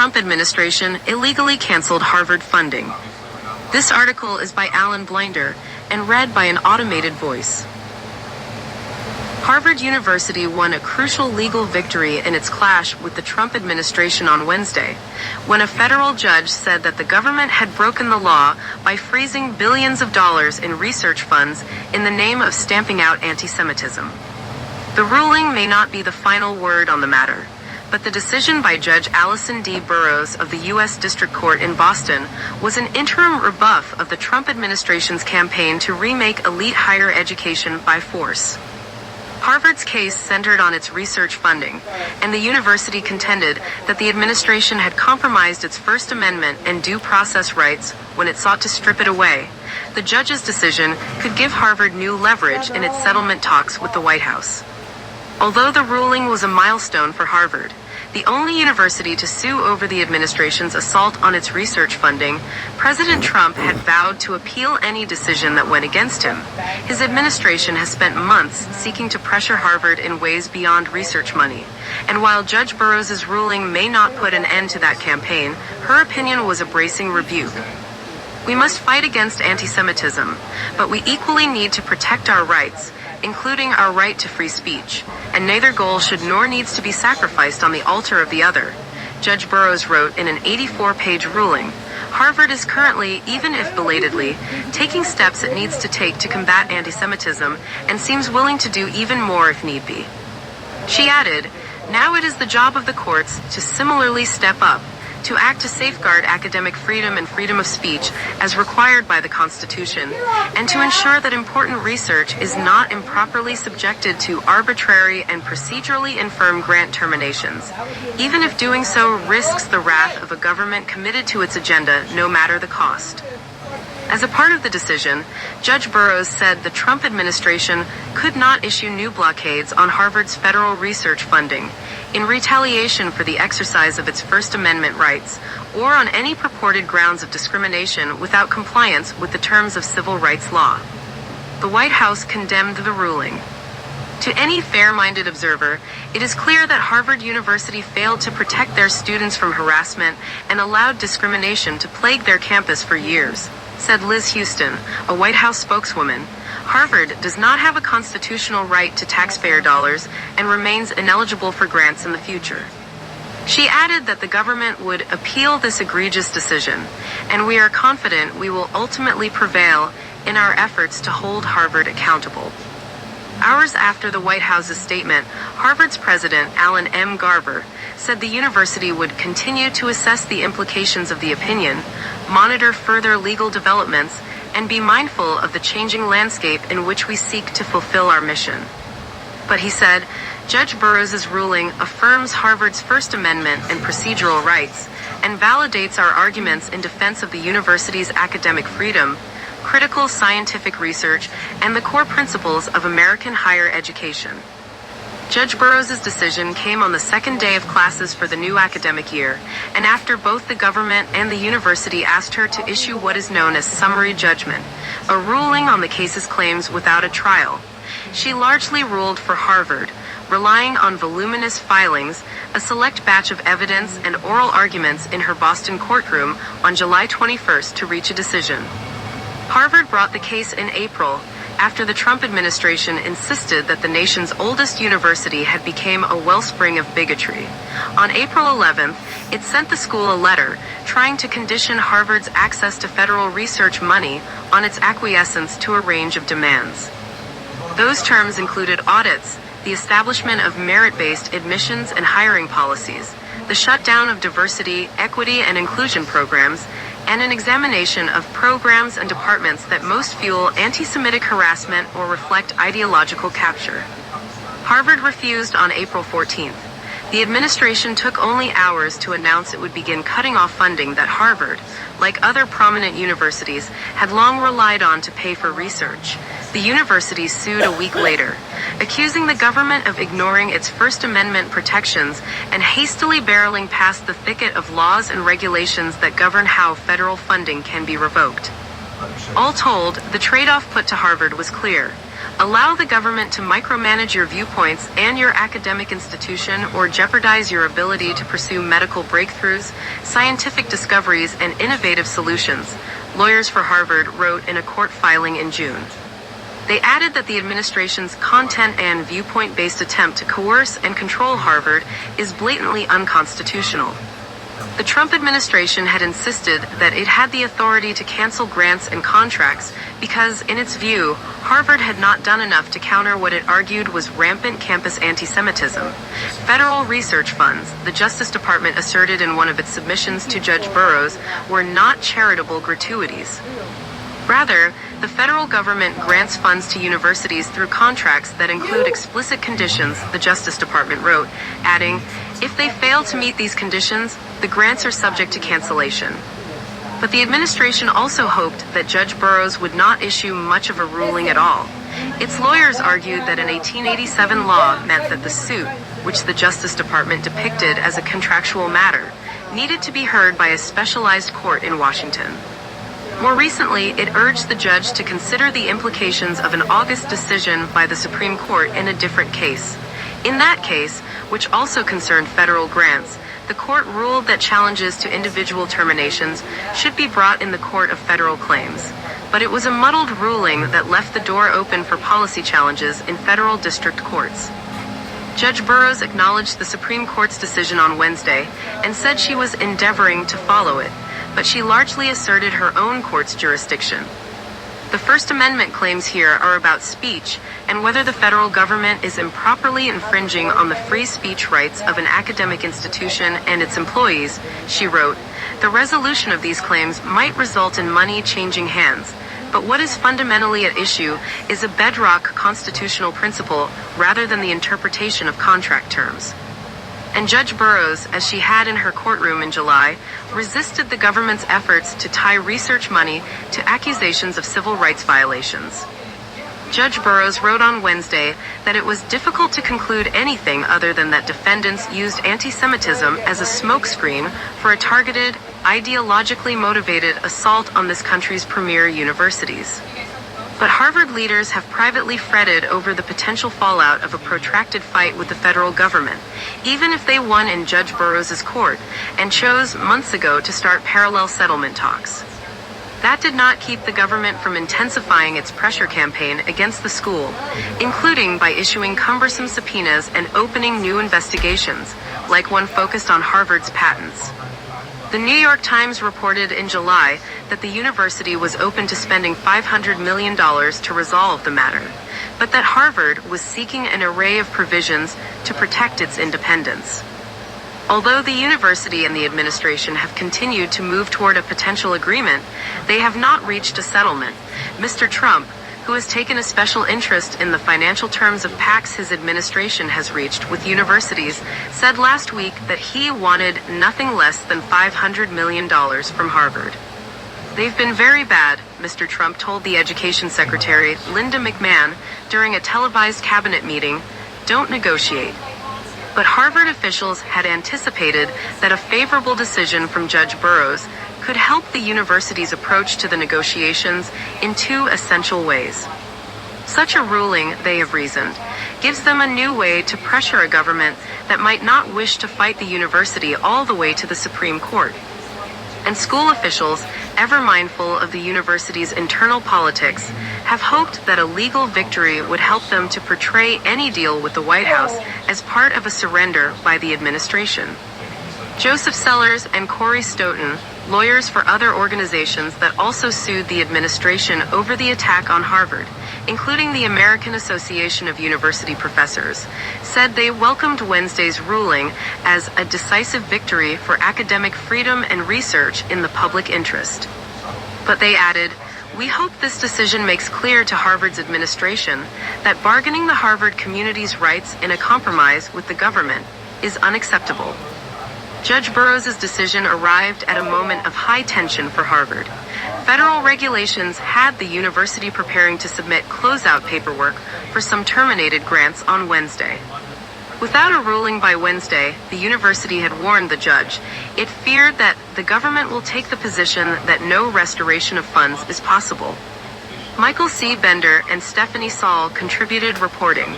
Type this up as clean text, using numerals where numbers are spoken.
Trump administration illegally canceled Harvard funding. This article is by Alan Blinder and read by an automated voice. Harvard University won a crucial legal victory in its clash with the Trump administration on Wednesday, when a federal judge said that the government had broken the law by freezing billions of dollars in research funds in the name of stamping out anti-Semitism. The ruling may not be the final word on the matter, but the decision by Judge Allison D. Burroughs of the U.S. District Court in Boston was an interim rebuff of the Trump administration's campaign to remake elite higher education by force. Harvard's case centered on its research funding, and the university contended that the administration had compromised its First Amendment and due process rights when it sought to strip it away. The judge's decision could give Harvard new leverage in its settlement talks with the White House. Although the ruling was a milestone for Harvard, the only university to sue over the administration's assault on its research funding, President Trump had vowed to appeal any decision that went against him. His administration has spent months seeking to pressure Harvard in ways beyond research money. And while Judge Burroughs' ruling may not put an end to that campaign, her opinion was a bracing rebuke. We must fight against anti-Semitism, but we equally need to protect our rights, including our right to free speech, and neither goal should nor needs to be sacrificed on the altar of the other, Judge Burroughs wrote in an 84-page ruling. Harvard is currently, even if belatedly, taking steps it needs to take to combat anti-Semitism and seems willing to do even more if need be. She added, "Now it is the job of the courts to similarly step up, to act to safeguard academic freedom and freedom of speech as required by the Constitution, and to ensure that important research is not improperly subjected to arbitrary and procedurally infirm grant terminations, even if doing so risks the wrath of a government committed to its agenda, no matter the cost." As a part of the decision, Judge Burroughs said the Trump administration could not issue new blockades on Harvard's federal research funding in retaliation for the exercise of its First Amendment rights, or on any purported grounds of discrimination without compliance with the terms of civil rights law. The White House condemned the ruling. To any fair-minded observer, it is clear that Harvard University failed to protect their students from harassment and allowed discrimination to plague their campus for years, said Liz Houston, a White House spokeswoman. Harvard does not have a constitutional right to taxpayer dollars and remains ineligible for grants in the future. She added that the government would appeal this egregious decision, and we are confident we will ultimately prevail in our efforts to hold Harvard accountable. Hours after the White House's statement, Harvard's president, Alan M. Garver, said the university would continue to assess the implications of the opinion, monitor further legal developments, and be mindful of the changing landscape in which we seek to fulfill our mission. But he said, Judge Burroughs' ruling affirms Harvard's First Amendment and procedural rights and validates our arguments in defense of the university's academic freedom, critical scientific research, and the core principles of American higher education. Judge Burroughs' decision came on the second day of classes for the new academic year, and after both the government and the university asked her to issue what is known as summary judgment, a ruling on the case's claims without a trial. She largely ruled for Harvard, relying on voluminous filings, a select batch of evidence, and oral arguments in her Boston courtroom on July 21st to reach a decision. Harvard brought the case in April, after the Trump administration insisted that the nation's oldest university had become a wellspring of bigotry. On April 11th, it sent the school a letter trying to condition Harvard's access to federal research money on its acquiescence to a range of demands. Those terms included audits, the establishment of merit-based admissions and hiring policies, the shutdown of diversity, equity, and inclusion programs, and an examination of programs and departments that most fuel anti-Semitic harassment or reflect ideological capture. Harvard refused on April 14th. The administration took only hours to announce it would begin cutting off funding that Harvard, like other prominent universities, had long relied on to pay for research. The university sued a week later, accusing the government of ignoring its First Amendment protections and hastily barreling past the thicket of laws and regulations that govern how federal funding can be revoked. All told, the trade-off put to Harvard was clear. Allow the government to micromanage your viewpoints and your academic institution or jeopardize your ability to pursue medical breakthroughs, scientific discoveries, and innovative solutions, lawyers for Harvard wrote in a court filing in June. They added that the administration's content and viewpoint-based attempt to coerce and control Harvard is blatantly unconstitutional. The Trump administration had insisted that it had the authority to cancel grants and contracts because, in its view, Harvard had not done enough to counter what it argued was rampant campus anti-Semitism. Federal research funds, the Justice Department asserted in one of its submissions to Judge Burroughs, were not charitable gratuities. Rather, the federal government grants funds to universities through contracts that include explicit conditions, the Justice Department wrote, adding, if they fail to meet these conditions, the grants are subject to cancellation. But the administration also hoped that Judge Burroughs would not issue much of a ruling at all. Its lawyers argued that an 1887 law meant that the suit, which the Justice Department depicted as a contractual matter, needed to be heard by a specialized court in Washington. More recently, it urged the judge to consider the implications of an August decision by the Supreme Court in a different case. In that case, which also concerned federal grants, the court ruled that challenges to individual terminations should be brought in the Court of Federal Claims. But it was a muddled ruling that left the door open for policy challenges in federal district courts. Judge Burroughs acknowledged the Supreme Court's decision on Wednesday and said she was endeavoring to follow it, but she largely asserted her own court's jurisdiction. The First Amendment claims here are about speech and whether the federal government is improperly infringing on the free speech rights of an academic institution and its employees, she wrote. The resolution of these claims might result in money changing hands, but what is fundamentally at issue is a bedrock constitutional principle rather than the interpretation of contract terms. And Judge Burroughs, as she had in her courtroom in July, resisted the government's efforts to tie research money to accusations of civil rights violations. Judge Burroughs wrote on Wednesday that it was difficult to conclude anything other than that defendants used anti-Semitism as a smokescreen for a targeted, ideologically motivated assault on this country's premier universities. But Harvard leaders have privately fretted over the potential fallout of a protracted fight with the federal government, even if they won in Judge Burroughs' court, and chose months ago to start parallel settlement talks. That did not keep the government from intensifying its pressure campaign against the school, including by issuing cumbersome subpoenas and opening new investigations, like one focused on Harvard's patents. The New York Times reported in July that the university was open to spending $500 million to resolve the matter, but that Harvard was seeking an array of provisions to protect its independence. Although the university and the administration have continued to move toward a potential agreement, they have not reached a settlement. Mr. Trump, who has taken a special interest in the financial terms of pacts his administration has reached with universities, said last week that he wanted nothing less than $500 million from Harvard. They've been very bad, Mr. Trump told the Education Secretary, Linda McMahon, during a televised cabinet meeting. Don't negotiate. But Harvard officials had anticipated that a favorable decision from Judge Burroughs could help the university's approach to the negotiations in two essential ways. Such a ruling, they have reasoned, gives them a new way to pressure a government that might not wish to fight the university all the way to the Supreme Court. And school officials, ever mindful of the university's internal politics, have hoped that a legal victory would help them to portray any deal with the White House as part of a surrender by the administration. Joseph Sellers and Corey Stoughton, lawyers for other organizations that also sued the administration over the attack on Harvard, including the American Association of University Professors, said they welcomed Wednesday's ruling as a decisive victory for academic freedom and research in the public interest. But they added, "We hope this decision makes clear to Harvard's administration that bargaining the Harvard community's rights in a compromise with the government is unacceptable." Judge Burroughs' decision arrived at a moment of high tension for Harvard. Federal regulations had the university preparing to submit closeout paperwork for some terminated grants on Wednesday. Without a ruling by Wednesday, the university had warned the judge. It feared that the government will take the position that no restoration of funds is possible. Michael C. Bender and Stephanie Saul contributed reporting.